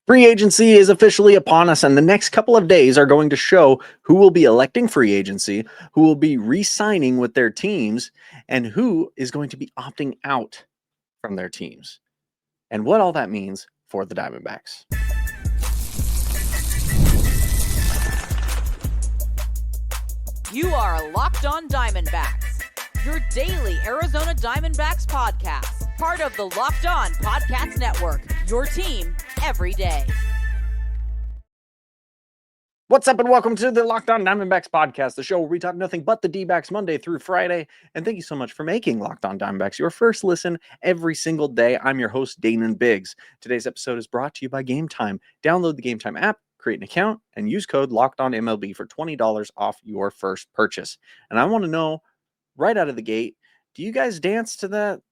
Free agency is officially upon us, and the next couple of days are going to show who will be electing free agency, who will be re-signing with their teams, and who is going to be opting out from their teams, and what all that means for the Diamondbacks. You are Locked On Diamondbacks, your daily Arizona Diamondbacks podcast, part of the Locked On Podcast Network, your team every day. What's up, and welcome to the Locked On Diamondbacks podcast, the show where we talk nothing but the D-backs Monday through Friday. And thank you so much for making Locked On Diamondbacks your first listen every single day. I'm your host, Dane Biggs. Today's episode is brought to you by Game Time. Download the Game Time app, create an account, and use code LOCKEDONMLB for $20 off your first purchase. And I want to know, right out of the gate, do you guys dance to that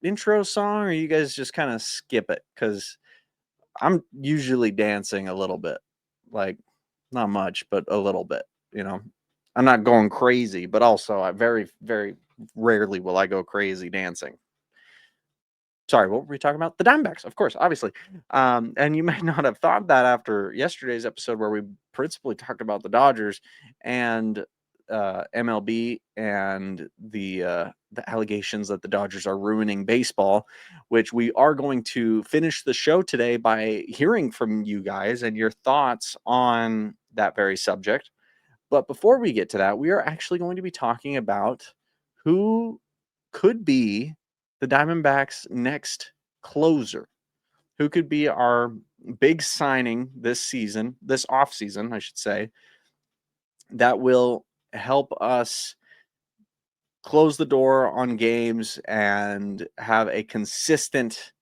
intro song, or you guys just kind of skip it? Because I'm usually dancing a little bit, like, not much, but a little bit, I'm not going crazy, but also I very, very rarely will I go crazy dancing. Sorry, what were we talking about? The Diamondbacks, of course, obviously. And you may not have thought that after yesterday's episode where we principally talked about the Dodgers and MLB and the allegations that the Dodgers are ruining baseball, which we are going to finish the show today by hearing from you guys and your thoughts on that very subject. But before we get to that, we are actually going to be talking about who could be the Diamondbacks' next closer, who could be our big signing this season, this offseason, I should say, that will help us close the door on games and have a consistent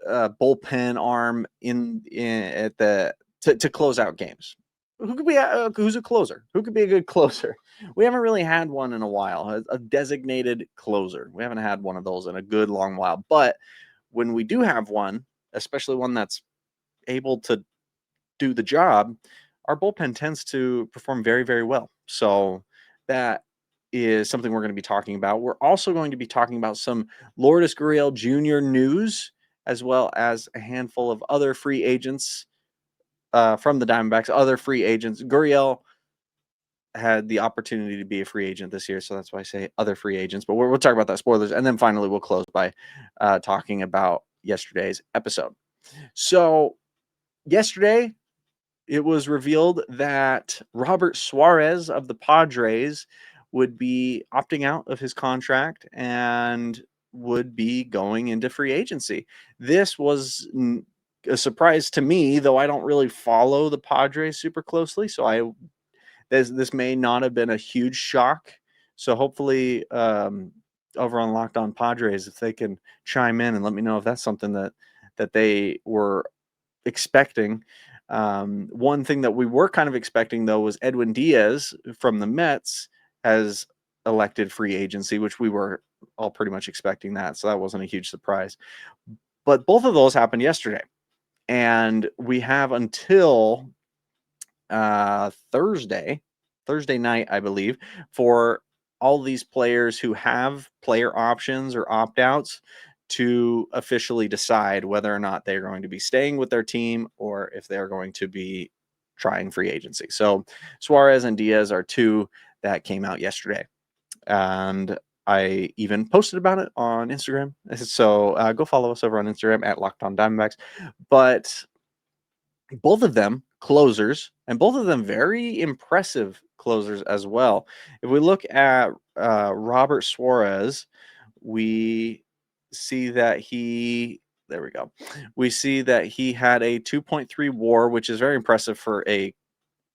bullpen arm to close out games. Who could be who's a closer? Who could be a good closer? We haven't really had one in a while, a designated closer. We haven't had one of those in a good long while. But when we do have one, especially one that's able to do the job, our bullpen tends to perform very, very well. So that is something we're going to be talking about. We're also going to be talking about some Lourdes Gurriel Jr. news, as well as a handful of other free agents from the Diamondbacks, other free agents. Gurriel had the opportunity to be a free agent this year, so that's why I say other free agents. But we'll talk about that, spoilers, and then finally we'll close by talking about yesterday's episode. So yesterday, it was revealed that Robert Suarez of the Padres would be opting out of his contract and would be going into free agency. This was a surprise to me, though I don't really follow the Padres super closely, so this may not have been a huge shock. So hopefully, over on Locked On Padres, if they can chime in and let me know if that's something that they were expecting. One thing that we were kind of expecting, though, was Edwin Diaz from the Mets has elected free agency, which we were all pretty much expecting that. So that wasn't a huge surprise. But both of those happened yesterday. And we have until Thursday night, I believe, for all these players who have player options or opt-outs to officially decide whether or not they're going to be staying with their team or if they're going to be trying free agency. So Suarez and Diaz are two that came out yesterday. And I even posted about it on Instagram. So go follow us over on Instagram at Locked On Diamondbacks. But both of them closers, and both of them very impressive closers as well. If we look at Robert Suarez, we see that we see that he had a 2.3 WAR, which is very impressive for a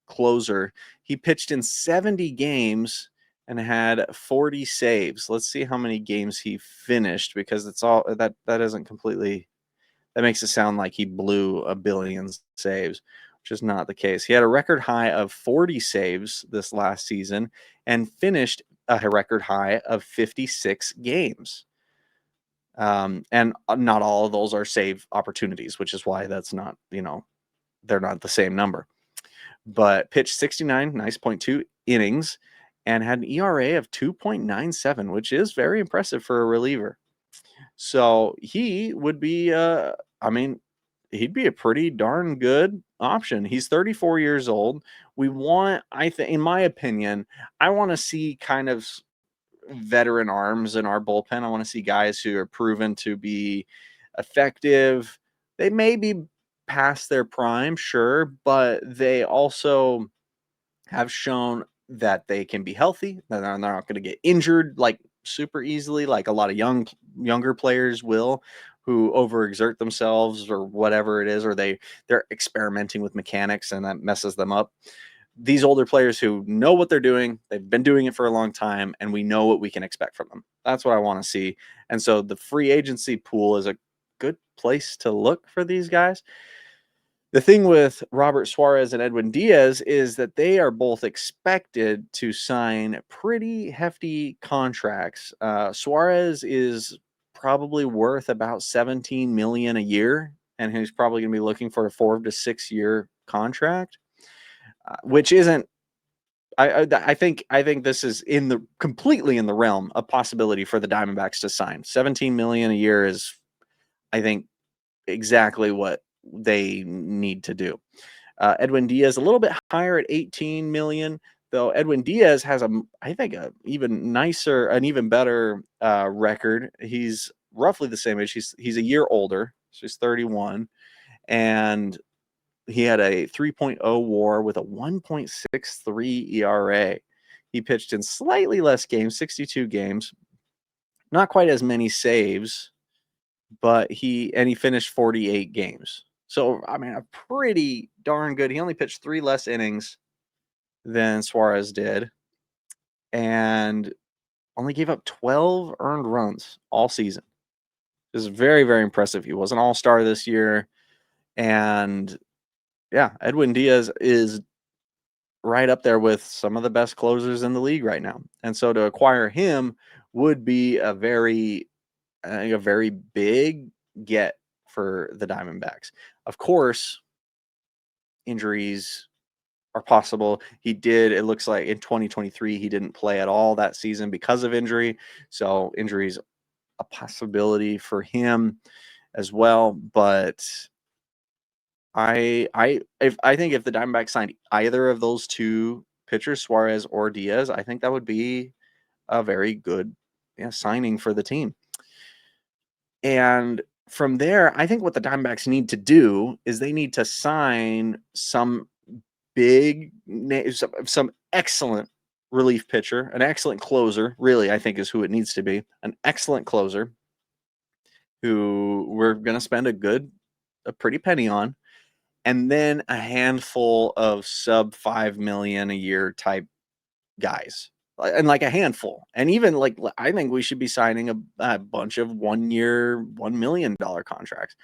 closer. He pitched in 70 games and had 40 saves. Let's see how many games he finished, because it's all that isn't completely. That makes it sound like he blew a billion saves, which is not the case. He had a record high of 40 saves this last season and finished a record high of 56 games. And not all of those are save opportunities, which is why that's not, they're not the same number. But pitched 69, nice 0.2 innings, and had an ERA of 2.97, which is very impressive for a reliever. So he would be, he'd be a pretty darn good option. He's 34 years old. We want, I think, in my opinion, I want to see kind of veteran arms in our bullpen. I want to see guys who are proven to be effective. They may be past their prime, sure, but they also have shown that they can be healthy, that they're not going to get injured like super easily, like a lot of younger players will, who overexert themselves or whatever it is, or they're experimenting with mechanics and that messes them up. These older players who know what they're doing, they've been doing it for a long time, and we know what we can expect from them. That's what I want to see. And so the free agency pool is a good place to look for these guys. The thing with Robert Suarez and Edwin Diaz is that they are both expected to sign pretty hefty contracts. Suarez is probably worth about $17 million a year, and he's probably going to be looking for a 4 to 6 year contract, which isn't. I think this is completely in the realm of possibility for the Diamondbacks to sign. $17 million a year is, I think, exactly what they need to do. Edwin Diaz a little bit higher at 18 million, though. Edwin Diaz has I think an even better record. He's roughly the same age. He's a year older. So he's 31, and he had a 3.0 WAR with a 1.63 ERA. He pitched in slightly less games, 62 games, not quite as many saves, but he finished 48 games. So, I mean, a pretty darn good. He only pitched 3 less innings than Suarez did, and only gave up 12 earned runs all season. This is very, very impressive. He was an all-star this year, and yeah, Edwin Diaz is right up there with some of the best closers in the league right now. And so to acquire him would be a very big get for the Diamondbacks. Of course, injuries are possible. It looks like in 2023, he didn't play at all that season because of injury. So injuries a possibility for him as well. But I think if the Diamondbacks signed either of those two pitchers, Suarez or Diaz, I think that would be a very good signing for the team. And from there, I think what the Diamondbacks need to do is they need to sign some big names, some excellent relief pitcher, an excellent closer, really, I think is who it needs to be, an excellent closer who we're going to spend a pretty penny on, and then a handful of sub 5 million a year type guys, and like a handful. And even like, I think we should be signing a bunch of 1 year, $1 million contracts.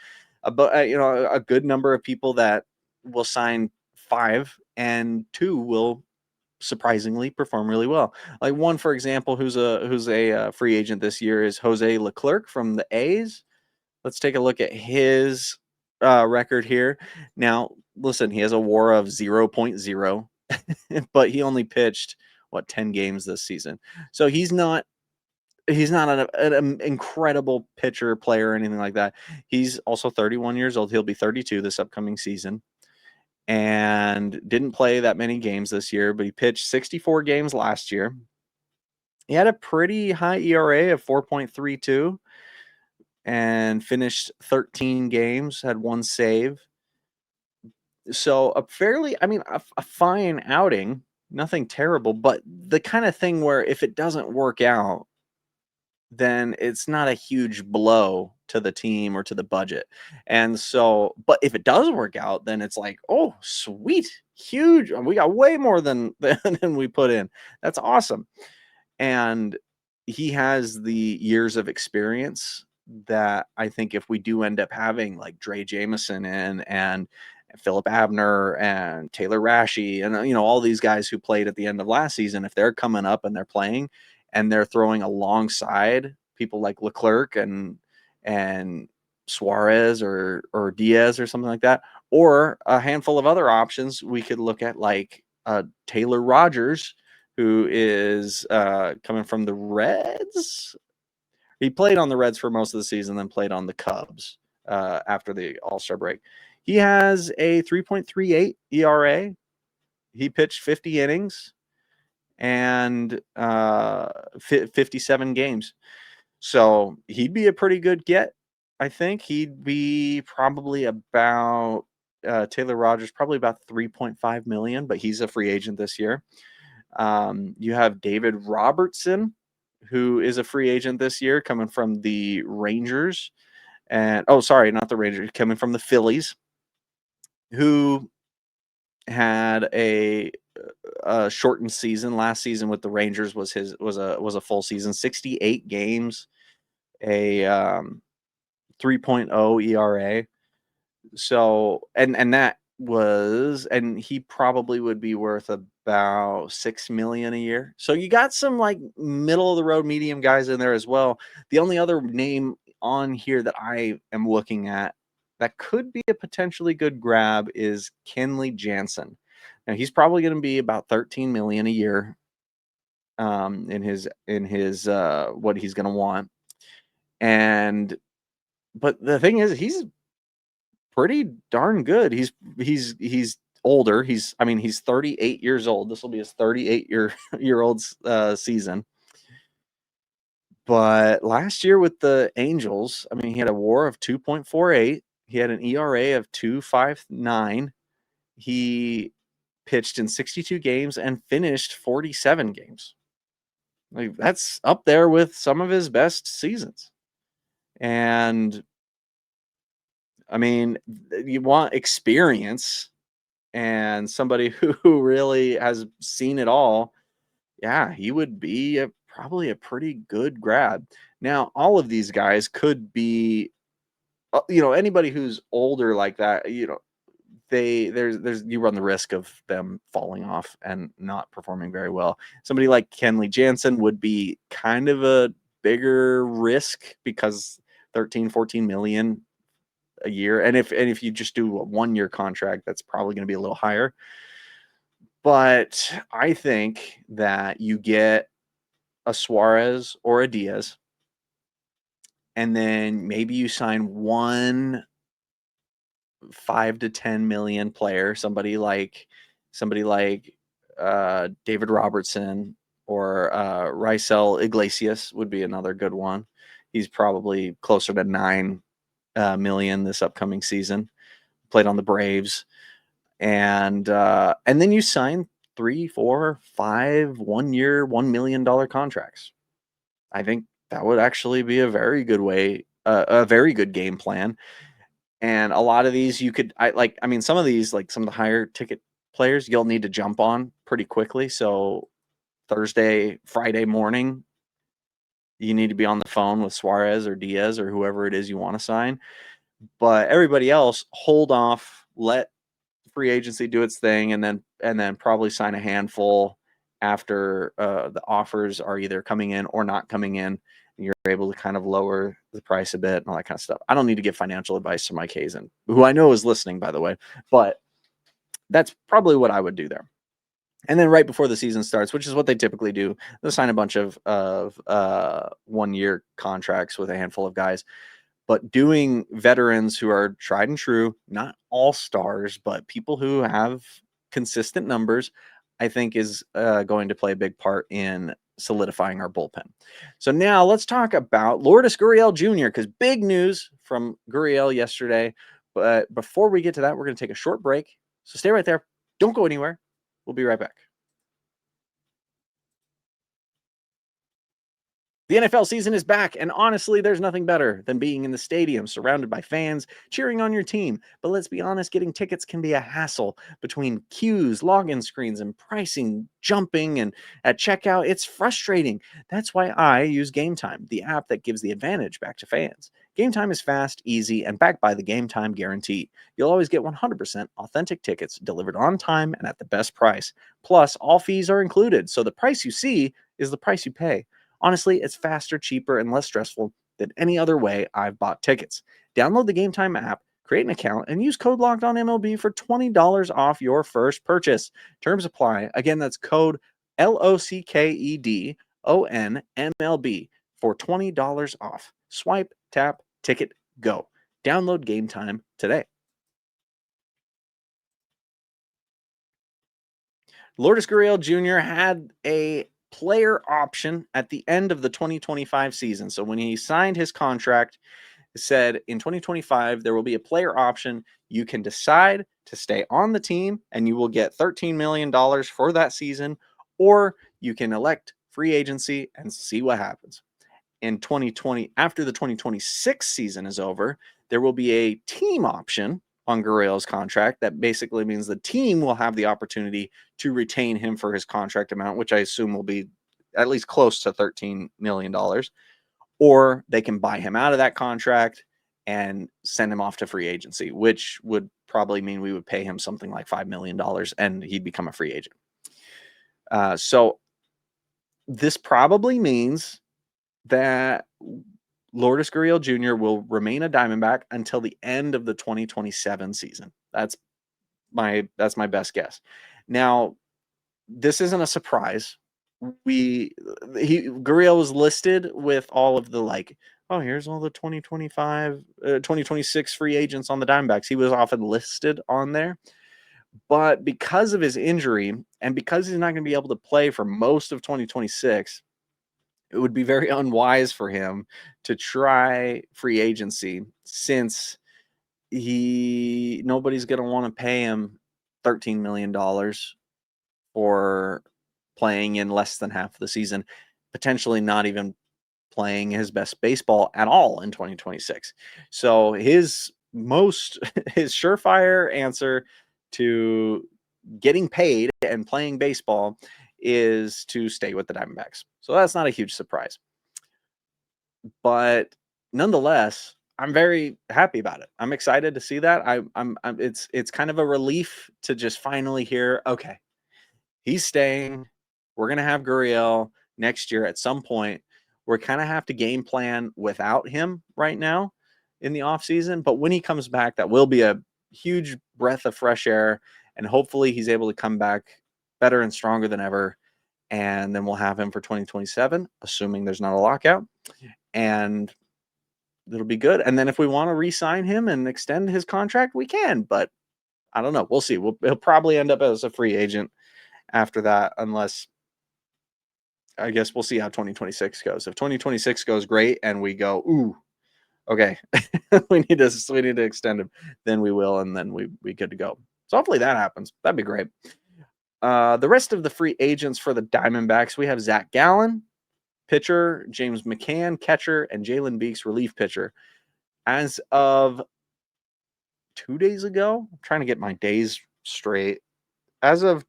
But a good number of people that will sign 5, and 2 will surprisingly perform really well. Like one, for example, who's a free agent this year is Jose Leclerc from the A's. Let's take a look at his record here. Now, listen, he has a WAR of 0.0, but he only pitched 10 games this season. So he's not an incredible pitcher, player, or anything like that. He's also 31 years old. He'll be 32 this upcoming season, and didn't play that many games this year, but he pitched 64 games last year. He had a pretty high ERA of 4.32 and finished 13 games, had 1 save. So a fine outing, nothing terrible, but the kind of thing where if it doesn't work out, then it's not a huge blow to the team or to the budget. And so, but if it does work out, then it's like, oh, sweet, huge. We got way more than we put in. That's awesome. And he has the years of experience that I think if we do end up having like Dre Jameson and Philip Abner and Taylor Rashi and all these guys who played at the end of last season, if they're coming up and they're playing and they're throwing alongside people like Leclerc and Suarez or Diaz or something like that, or a handful of other options, we could look at like Taylor Rogers, who is coming from the Reds. He played on the Reds for most of the season, then played on the Cubs. after the All-Star break. He has a 3.38 ERA. He pitched 50 innings and 57 games. So he'd be a pretty good get. I think he'd be probably about Taylor Rogers, probably about 3.5 million, but he's a free agent this year. You have David Robertson, who is a free agent this year, coming from the Rangers. And not the Rangers, coming from the Phillies, who had a shortened season. Last season with the Rangers was a full season, 68 games, a 3.0 ERA. So and he probably would be worth about $6 million a year. So you got some like middle of the road medium guys in there as well. The only other name on here that I am looking at that could be a potentially good grab is Kenley Jansen. Now he's probably going to be about 13 million a year in his what he's going to want. But the thing is, he's pretty darn good. He's older. He's 38 years old. This will be his 38-year-old season. But last year with the Angels, he had a WAR of 2.48. He had an ERA of 2.59. He pitched in 62 games and finished 47 games. Like, that's up there with some of his best seasons. And you want experience and somebody who really has seen it all. Yeah, he would be probably a pretty good grab. Now, all of these guys could be, anybody who's older like that, there's you run the risk of them falling off and not performing very well. Somebody like Kenley Jansen would be kind of a bigger risk because 13-14 million a year, and if you just do a 1-year contract, that's probably going to be a little higher. But I think that you get a Suarez or a Diaz, and then maybe you sign one 5 to 10 million player, somebody like David Robertson or Raisel Iglesias would be another good one. He's probably closer to 9 million this upcoming season. Played on the Braves, and then you sign 3, 4, 5 1-year, $1 million contracts. I think that would actually be a very good way, a very good game plan. And a lot of these some of these, like some of the higher ticket players, you'll need to jump on pretty quickly. So Friday morning, you need to be on the phone with Suarez or Diaz or whoever it is you want to sign. But everybody else, hold off, let free agency do its thing, and then probably sign a handful after the offers are either coming in or not coming in. And you're able to kind of lower the price a bit and all that kind of stuff. I don't need to give financial advice to Mike Hazen, who I know is listening, by the way, but that's probably what I would do there. And then right before the season starts, which is what they typically do, they'll sign a bunch of 1-year contracts with a handful of guys. But doing veterans who are tried and true, not all stars, but people who have consistent numbers, I think is going to play a big part in solidifying our bullpen. So now let's talk about Lourdes Gurriel Jr., because big news from Gurriel yesterday. But before we get to that, we're going to take a short break. So stay right there. Don't go anywhere. We'll be right back. The NFL season is back, and honestly, there's nothing better than being in the stadium surrounded by fans cheering on your team. But let's be honest, getting tickets can be a hassle between queues, login screens, and pricing, jumping, and at checkout. It's frustrating. That's why I use Game Time, the app that gives the advantage back to fans. Game Time is fast, easy, and backed by the Game Time guarantee. You'll always get 100% authentic tickets delivered on time and at the best price. Plus, all fees are included, so the price you see is the price you pay. Honestly, it's faster, cheaper, and less stressful than any other way I've bought tickets. Download the Game Time app, create an account, and use code LOCKEDONMLB for $20 off your first purchase. Terms apply. Again, that's code LOCKEDONMLB for $20 off. Swipe, tap, ticket, go. Download Game Time today. Lourdes Gurriel Jr. had a player option at the end of the 2025 season. So when he signed his contract, it said in 2025, there will be a player option. You can decide to stay on the team and you will get $13 million for that season, or you can elect free agency and see what happens. In 2020, after the 2026 season is over, there will be a team option on Gurriel's contract. That basically means the team will have the opportunity to retain him for his contract amount, which I assume will be at least close to $13 million. Or they can buy him out of that contract and send him off to free agency, which would probably mean we would pay him something like $5 million and he'd become a free agent. So this probably means that Lourdes Gurriel Jr. will remain a Diamondback until the end of the 2027 season. That's my best guess. Now, this isn't a surprise. Gurriel was listed with all of the here's all the 2025, 2026 free agents on the Diamondbacks. He was often listed on there. But because of his injury and because he's not going to be able to play for most of 2026, it would be very unwise for him to try free agency since nobody's going to want to pay him $13 million for playing in less than half the season, potentially not even playing his best baseball at all in 2026. So his surefire answer to getting paid and playing baseball is to stay with the Diamondbacks. So that's not a huge surprise. But nonetheless, I'm very happy about it. I'm excited to see that. It's kind of a relief to just finally hear, okay, he's staying. We're going to have Gurriel next year at some point. We're kind of have to game plan without him right now in the offseason. But when he comes back, that will be a huge breath of fresh air. And hopefully he's able to come back better and stronger than ever. And then we'll have him for 2027, assuming there's not a lockout. And it'll be good. And then if we want to re-sign him and extend his contract, we can. But I don't know. We'll see. He'll probably end up as a free agent after that, unless I guess we'll see how 2026 goes. If 2026 goes great and we go, ooh, okay, we need to extend him, then we will, and then we good to go. So hopefully that happens. That'd be great. The rest of the free agents for the Diamondbacks, we have Zach Gallen, pitcher, James McCann, catcher, and Jalen Beeks, relief pitcher. As of 2 days ago, I'm trying to get my days straight. As of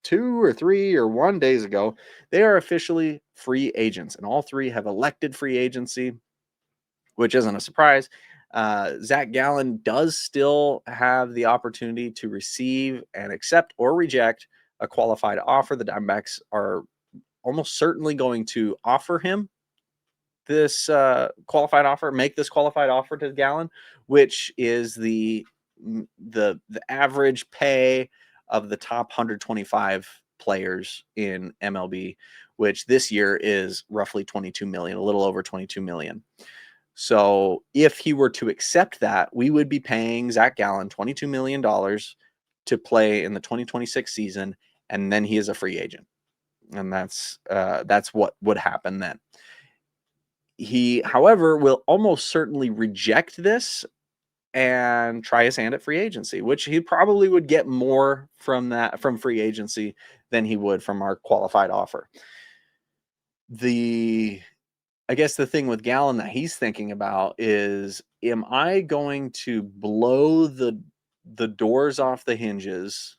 2 or 3 or 1 days ago, they are officially free agents, and all three have elected free agency, which isn't a surprise. Zach Gallen does still have the opportunity to receive and accept or reject a qualified offer. The Diamondbacks are almost certainly going to offer him this qualified offer, make this qualified offer to Gallen, which is the average pay of the top 125 players in MLB, which this year is roughly 22 million, a little over 22 million. So if he were to accept that, we would be paying Zach Gallen $22 million to play in the 2026 season, and then he is a free agent. And that's what would happen then. He, however, will almost certainly reject this and try his hand at free agency, which he probably would get more from free agency than he would from our qualified offer. I guess the thing with Gallen that he's thinking about is, am I going to blow the doors off the hinges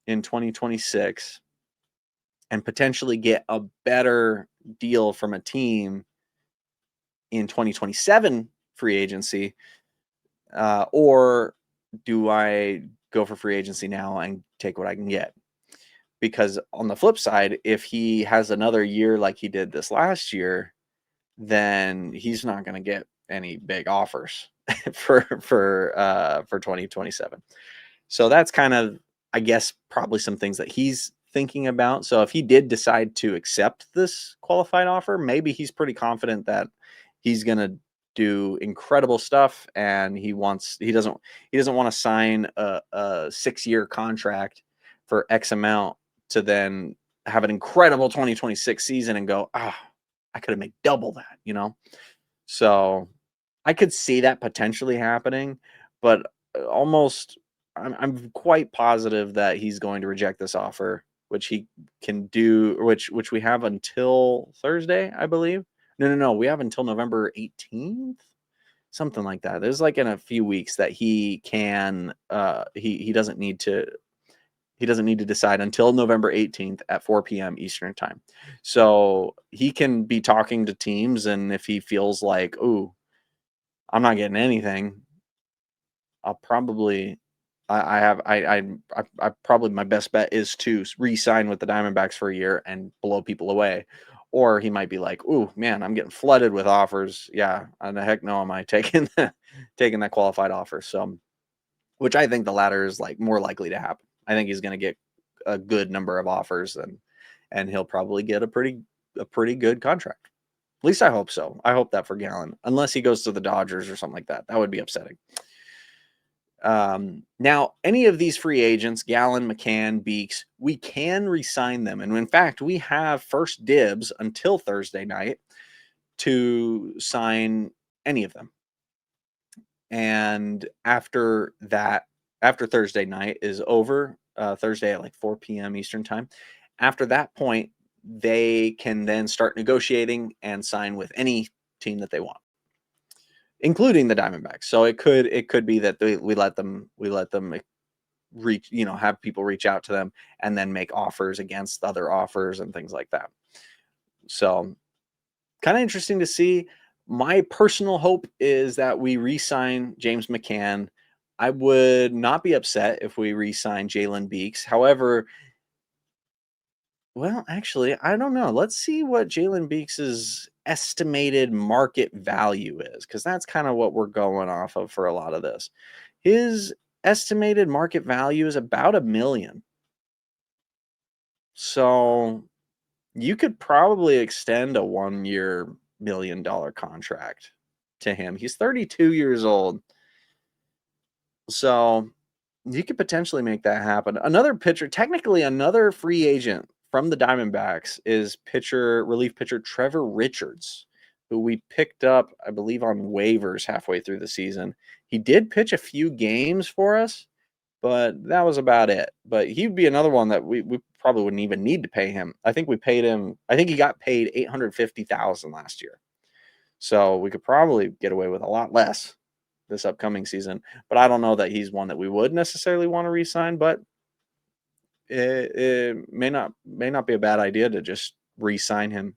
in 2026 and potentially get a better deal from a team in 2027 free agency? Or do I go for free agency now and take what I can get? Because on the flip side, if he has another year like he did this last year, then he's not going to get any big offers for 2027. So that's kind of, I guess, probably some things that he's thinking about. So if he did decide to accept this qualified offer, maybe he's pretty confident that he's going to do incredible stuff, and he doesn't want to sign a 6-year contract for X amount to then have an incredible 2026 season and go, I could have made double that. So I could see that potentially happening, but I'm quite positive that he's going to reject this offer, which he can do, which we have until Thursday, I believe. No, we have until November 18th, something like that. There's like in a few weeks that he can he doesn't need to decide until November 18th at 4 p.m. Eastern time. So he can be talking to teams, and if he feels like, ooh, I'm not getting anything, I'll probably I probably my best bet is to re-sign with the Diamondbacks for a year and blow people away. Or he might be like, "Ooh, man, I'm getting flooded with offers. Yeah, and the heck no am I taking taking that qualified offer." So, which I think the latter is like more likely to happen. I think he's going to get a good number of offers, and he'll probably get a pretty good contract. At least I hope so. I hope that for Gallen, unless he goes to the Dodgers or something like that. That would be upsetting. Now, any of these free agents, Gallen, McCann, Beeks, we can re-sign them. And in fact, we have first dibs until Thursday night to sign any of them. And after Thursday night is over, Thursday at like 4 p.m. Eastern time, after that point, they can then start negotiating and sign with any team that they want, including the Diamondbacks. So it could be that we let them reach, have people reach out to them and then make offers against other offers and things like that. So kind of interesting to see. My personal hope is that we re-sign James McCann. I would not be upset if we re-sign Jalen Beeks. However, well, actually, I don't know. Let's see what Jalen Beeks' estimated market value is, because that's kind of what we're going off of for a lot of this. His estimated market value is about $1 million. So you could probably extend a 1-year $1 million contract to him. He's 32 years old. So you could potentially make that happen. Another pitcher, technically another free agent from the Diamondbacks, is relief pitcher Trevor Richards, who we picked up, I believe, on waivers halfway through the season. He did pitch a few games for us, but that was about it. But he'd be another one that we probably wouldn't even need to pay him. I think he got paid $850,000 last year. So we could probably get away with a lot less this upcoming season. But I don't know that he's one that we would necessarily want to re-sign, but it may not be a bad idea to just re-sign him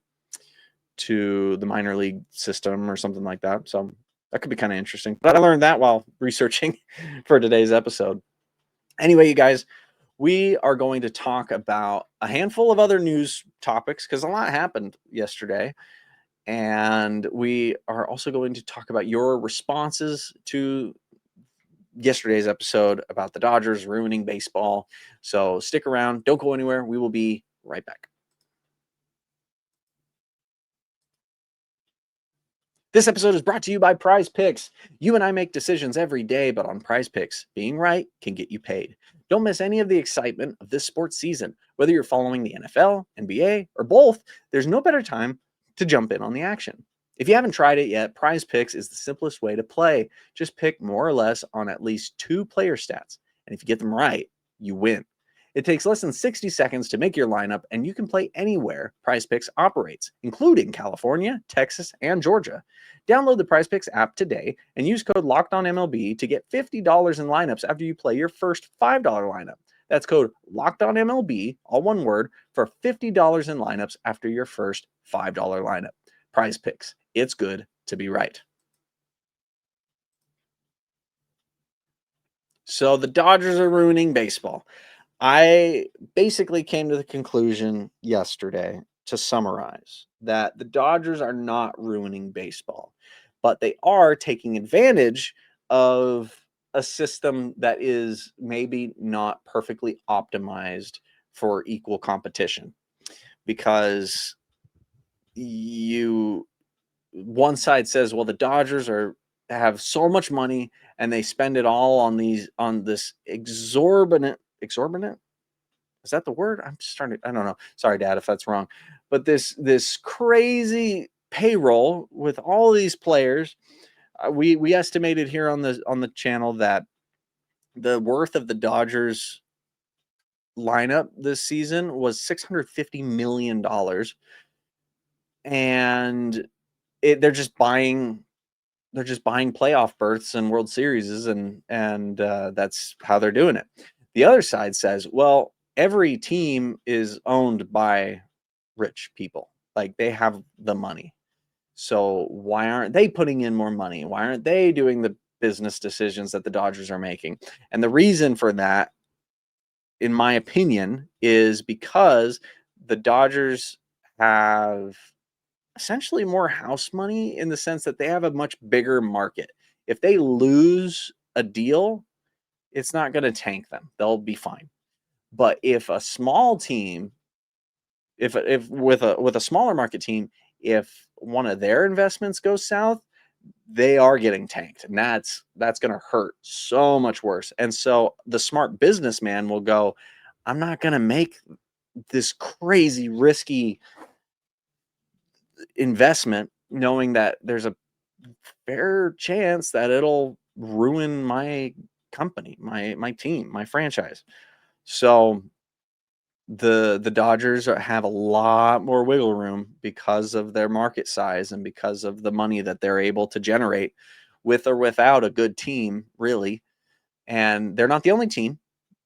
to the minor league system or something like that. So that could be kind of interesting. But I learned that while researching for today's episode. Anyway, you guys, we are going to talk about a handful of other news topics because a lot happened yesterday. And we are also going to talk about your responses to yesterday's episode about the Dodgers ruining baseball. So stick around. Don't go anywhere. We will be right back. This episode is brought to you by Prize Picks. You and I make decisions every day, but on Prize Picks, being right can get you paid. Don't miss any of the excitement of this sports season. Whether you're following the NFL, NBA, or both, there's no better time to jump in on the action. If you haven't tried it yet, Prize Picks is the simplest way to play. Just pick more or less on at least 2 player stats, and if you get them right, you win. It takes less than 60 seconds to make your lineup, and you can play anywhere Prize Picks operates, including California, Texas, and Georgia. Download the Prize Picks app today and use code LOCKEDONMLB to get $50 in lineups after you play your first $5 lineup. That's code LOCKEDONMLB, all one word, for $50 in lineups after your first $5 lineup. Prize Picks. It's good to be right. So the Dodgers are ruining baseball. I basically came to the conclusion yesterday, to summarize, that the Dodgers are not ruining baseball, but they are taking advantage of a system that is maybe not perfectly optimized for equal competition, because you one side says, well, the Dodgers have so much money and they spend it all on this exorbitant. Is that the word? I'm just trying to, I don't know. Sorry, Dad, if that's wrong. But this crazy payroll with all these players. We estimated here on the channel that the worth of the Dodgers lineup this season was $650 million. And they're just buying playoff berths and World Series, and that's how they're doing it. The other side says, well, every team is owned by rich people. Like, they have the money. So why aren't they putting in more money? Why aren't they doing the business decisions that the Dodgers are making? And the reason for that, in my opinion, is because the Dodgers have essentially more house money, in the sense that they have a much bigger market. If they lose a deal, it's not going to tank them. They'll be fine. But if a small team, if with a smaller market team, if one of their investments goes south, they are getting tanked, and that's going to hurt so much worse. And so the smart businessman will go, I'm not going to make this crazy risky investment knowing that there's a fair chance that it'll ruin my company, my team, my franchise. So the Dodgers have a lot more wiggle room because of their market size and because of the money that they're able to generate with or without a good team, really. And they're not the only team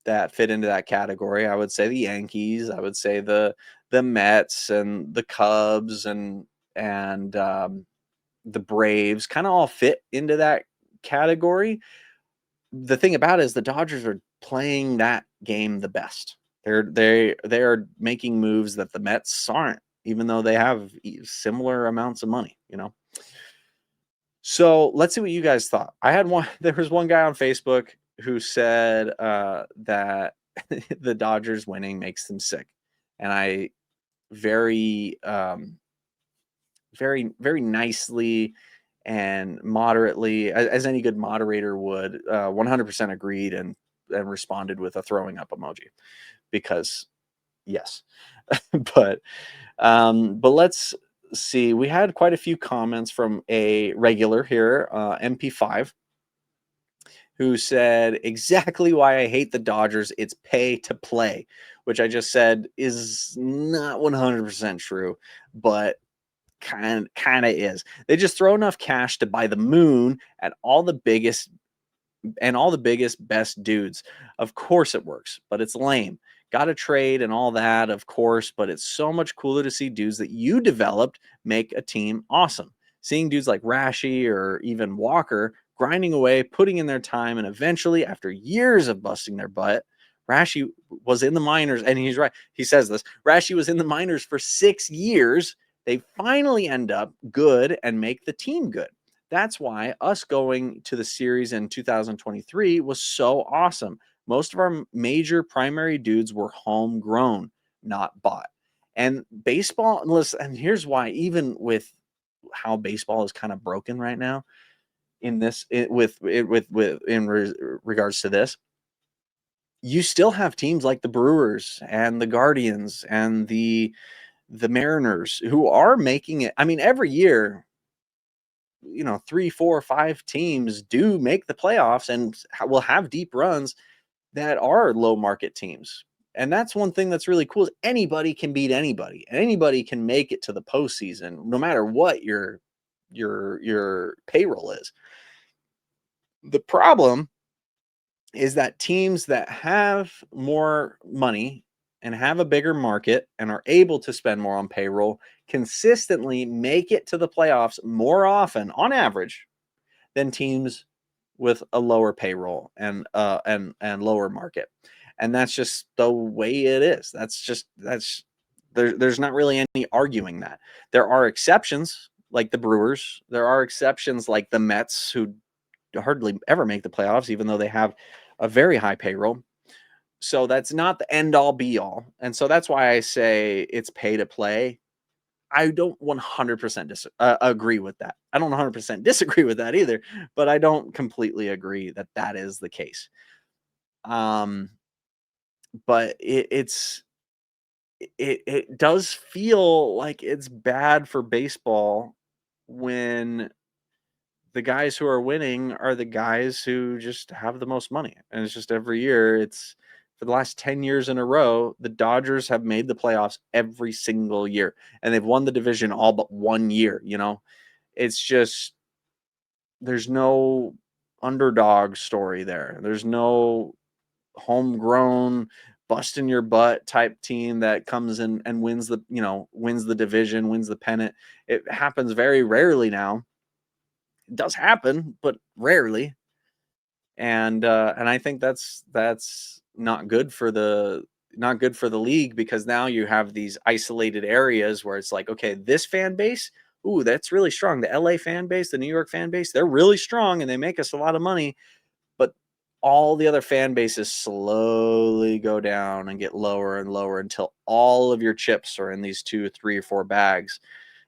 that fit into that category. I would say the Yankees, I would say the Mets and the Cubs and the Braves kind of all fit into that category. The thing about it is the Dodgers are playing that game the best. They are making moves that the Mets aren't, even though they have similar amounts of money, you know. So let's see what you guys thought. There was one guy on Facebook who said that the Dodgers winning makes them sick. And I very, very, very nicely and moderately, as any good moderator would, 100% agreed and responded with a throwing up emoji, because yes. but let's see. We had quite a few comments from a regular here, MP5, who said exactly why I hate the Dodgers. It's pay to play, which I just said is not 100% true, but kind of is. They just throw enough cash to buy the moon at all the biggest best dudes. Of course it works, but it's lame. Got to trade and all that, of course, but it's so much cooler to see dudes that you developed make a team awesome. Seeing dudes like Rashi or even Walker grinding away, putting in their time, and eventually, after years of busting their butt, Rashi was in the minors, and he's right. He says this. Rashi was in the minors for 6 years. They finally end up good and make the team good. That's why us going to the series in 2023 was so awesome. Most of our major primary dudes were homegrown, not bought. And baseball, and here's why, even with how baseball is kind of broken right now, in regards to this, you still have teams like the Brewers and the Guardians and the Mariners who are making it. I mean, every year, 3, 4, 5 teams do make the playoffs and will have deep runs that are low market teams. And that's one thing that's really cool, is anybody can beat anybody, and anybody can make it to the postseason, no matter what your payroll is. The problem is that teams that have more money and have a bigger market and are able to spend more on payroll consistently make it to the playoffs more often, on average, than teams with a lower payroll and lower market. And that's just the way it is. There's not really any arguing that. There are exceptions like the Brewers. There are exceptions like the Mets, who hardly ever make the playoffs, even though they have a very high payroll. So that's not the end all be all. And so that's why I say it's pay to play. I don't 100% agree with that. I don't 100% disagree with that either, but I don't completely agree that that is the case. Um, but it does feel like it's bad for baseball when the guys who are winning are the guys who just have the most money. And it's just every year, it's for the last 10 years in a row, the Dodgers have made the playoffs every single year and they've won the division all but 1 year, you know. It's just there's no underdog story there. There's no homegrown busting your butt type team that comes in and wins the, wins the division, wins the pennant. It happens very rarely now. It does happen, but rarely. And I think that's not good for the league, because now you have these isolated areas where it's like, okay, this fan base, ooh, that's really strong. The LA fan base, the New York fan base, they're really strong and they make us a lot of money. But all the other fan bases slowly go down and get lower and lower until all of your chips are in these 2, 3, or 4 bags.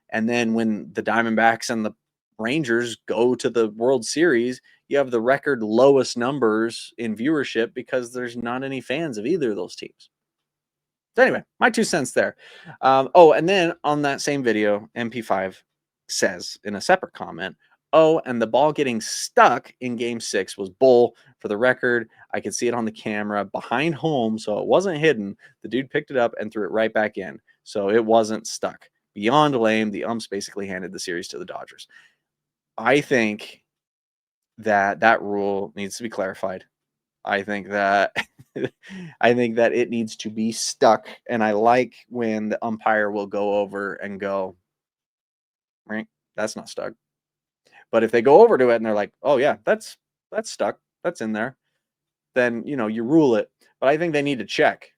And then when the Diamondbacks and the Rangers go to the World Series, you have the record lowest numbers in viewership because there's not any fans of either of those teams. So anyway, my 2 cents there. And then on that same video, MP5 says in a separate comment, "Oh, and the ball getting stuck in Game 6 was bull. For the record, I could see it on the camera behind home, so it wasn't hidden. The dude picked it up and threw it right back in, so it wasn't stuck. Beyond lame. The umps basically handed the series to the Dodgers." I think that rule needs to be clarified. I think that I think that it needs to be stuck, and I like when the umpire will go over and go, right, that's not stuck. But if they go over to it and they're like, oh yeah, that's stuck, that's in there, then you rule it. But I think they need to check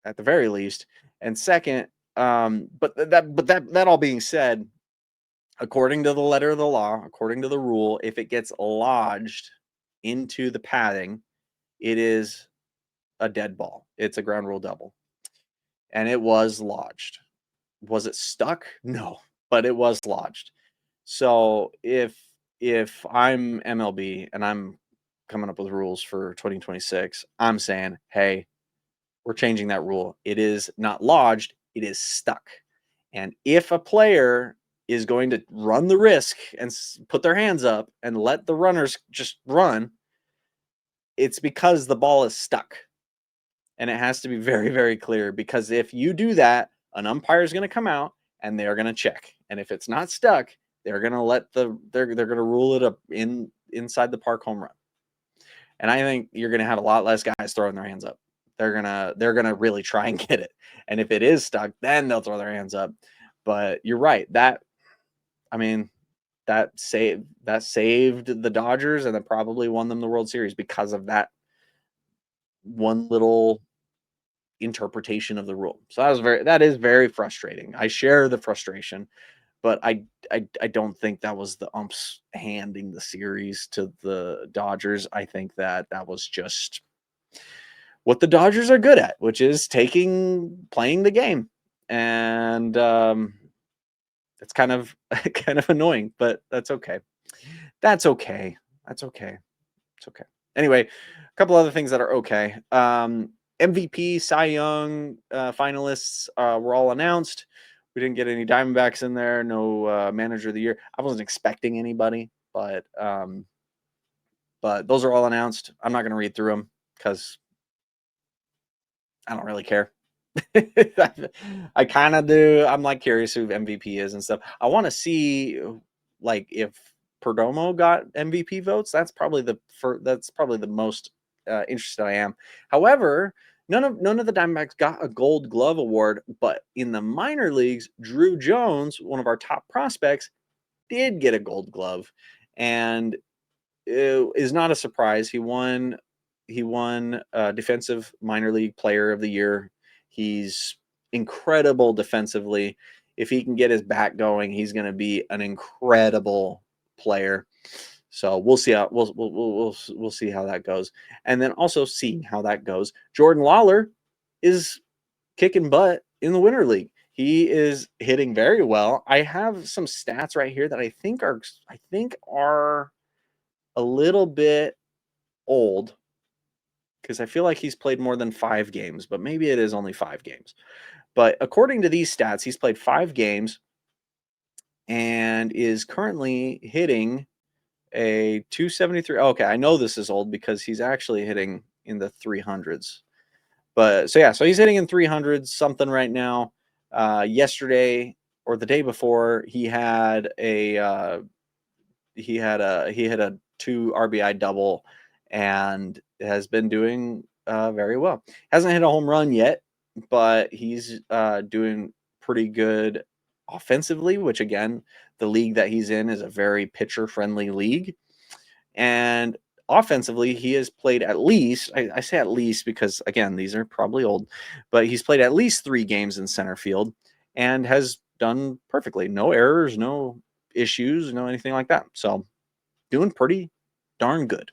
at the very least. And second, but that all being said, according to the letter of the law, according to the rule, if it gets lodged into the padding, it is a dead ball. It's a ground rule double. And it was lodged. Was it stuck? No, but it was lodged. So if I'm MLB and I'm coming up with rules for 2026, I'm saying, hey, we're changing that rule. It is not lodged, it is stuck. And if a player is going to run the risk and put their hands up and let the runners just run, it's because the ball is stuck. And it has to be very, very clear, because if you do that, an umpire is going to come out and they're going to check. And if it's not stuck, they're going to they're going to rule it up inside the park home run. And I think you're going to have a lot less guys throwing their hands up. They're going to really try and get it. And if it is stuck, then they'll throw their hands up. But you're right. That saved the Dodgers, and that probably won them the World Series because of that one little interpretation of the rule. So that is very frustrating. I share the frustration, but I don't think that was the umps handing the series to the Dodgers. I think that was just what the Dodgers are good at, which is playing the game. And it's kind of annoying, but that's okay. That's okay. It's okay. Anyway, a couple other things that are okay. MVP, Cy Young finalists were all announced. We didn't get any Diamondbacks in there. No manager of the year. I wasn't expecting anybody, but those are all announced. I'm not going to read through them because I don't really care. I kind of do. I'm like curious who MVP is and stuff. I want to see like if Perdomo got MVP votes. That's probably the most interested I am. However, none of the Diamondbacks got a Gold Glove award, but in the minor leagues, Drew Jones, one of our top prospects, did get a Gold Glove, and it is not a surprise. He won Defensive Minor League Player of the Year. He's incredible defensively. If he can get his back going, he's going to be an incredible player. So we'll see how we'll see how that goes. And then also seeing how that goes, Jordan Lawler is kicking butt in the Winter League. He is hitting very well. I have some stats right here that I think are a little bit old because I feel like he's played more than 5 games, but maybe it is only 5 games. But according to these stats, he's played 5 games and is currently hitting a 273. Okay, I know this is old because he's actually hitting in the 300s. But so he's hitting in 300s something right now. Yesterday or the day before, he had a he hit a 2 RBI double and has been doing very well. Hasn't hit a home run yet, but he's doing pretty good offensively, which again, the league that he's in is a very pitcher friendly league. And offensively, he has played at least, I say at least because, again, these are probably old, but he's played at least 3 games in center field and has done perfectly. No errors, no issues, no anything like that. So doing pretty darn good.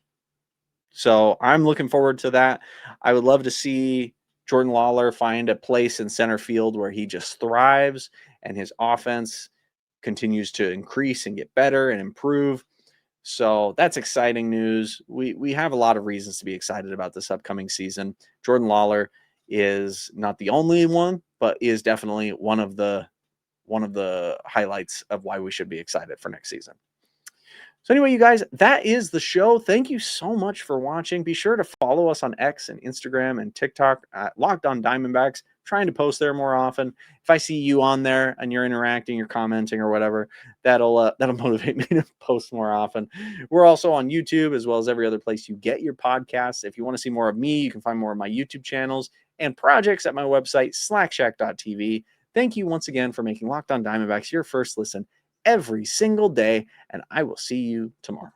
So I'm looking forward to that. I would love to see Jordan Lawler find a place in center field where he just thrives and his offense continues to increase and get better and improve. So that's exciting news. We have a lot of reasons to be excited about this upcoming season. Jordan Lawler is not the only one, but is definitely one of the highlights of why we should be excited for next season. So anyway, you guys, that is the show. Thank you so much for watching. Be sure to follow us on X and Instagram and TikTok at Locked On Diamondbacks. Trying to post there more often. If I see you on there and you're interacting, you're commenting or whatever, that'll motivate me to post more often. We're also on YouTube as well as every other place you get your podcasts. If you want to see more of me, you can find more of my YouTube channels and projects at my website, slackshack.tv. Thank you once again for making Locked On Diamondbacks your first listen every single day, and I will see you tomorrow.